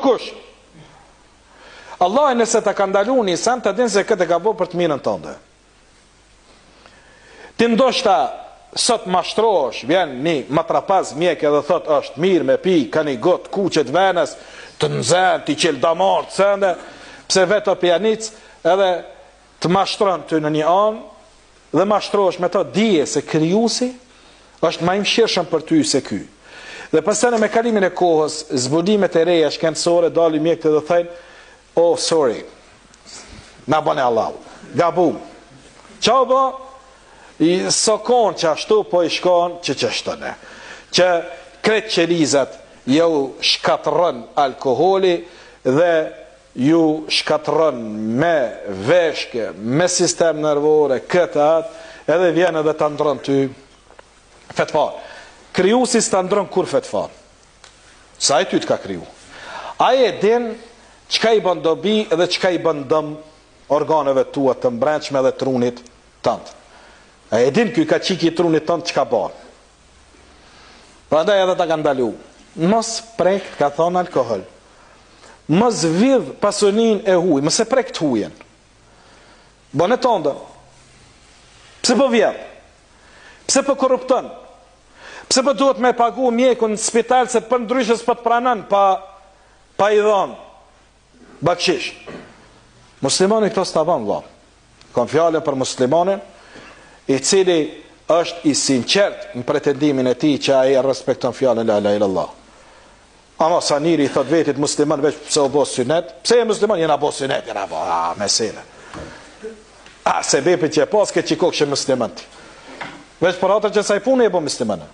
kush. Allah nëse të ka ndalu një sen, të din se këtë ka bo për të mirën tënde. Ti ndoshta sot mashtrosh, vjen një matrapaz mjek edhe thot është mirë me pi, ka një gotë kuqet venës, të nëzën, ti qelë damartë, sende, pse vetë o pjanic, edhe të mashtron të në një anë, dhe mashtrosh me to dije se krijuesi është më i mëshirshëm për ty se ky. Dhe pastaj me kalimin e kohës, zbulimet e reja shkencore dalin mjekët dhe thënë, oh sorry, na bane Allah, gabu. Çao bë, i sokon që ashtu po i shkon që qështëne. Që kretë qelizat ju shkatërën alkoholi dhe ju shkatërën me veshke, me sistem nervore, këtë atë, edhe vjen edhe të ndrën ty fetfar. Krijuesi s'ta ndron kur fetfar. Sa i ty të ka kriju. Ai e din çka i bën dobi dhe çka i bën dëm organeve tua të mbrëmshme dhe trunit tënd. Ai e din ky ka çiki trunit tënd çka bën. Prandaj edhe ta ka ndalu. Mos prek, ka thonë alkohol. Mos vidh pasunin e huj, mos e prek të hujen. Bën e tënde. Pse po vjedh? Pse po korrupton? Pse po duhet me pagu mjekun në spital se për ndryshës po të pranon pa i dhon bakshish. Muslimani këto s'ta bën vëlla. Kam fjalën për muslimanin i cili është i sinqert në pretendimin e tij që ai respekton fjalën la ilaha illallah. Ama sa njëri i thot vetit musliman veç pse u bo synet, pse e musliman jena bo synet, jena bo, mesele. Se bepi që e pas ke qikok që musliman ti. Veç për atër që sa i punë e bo musliman.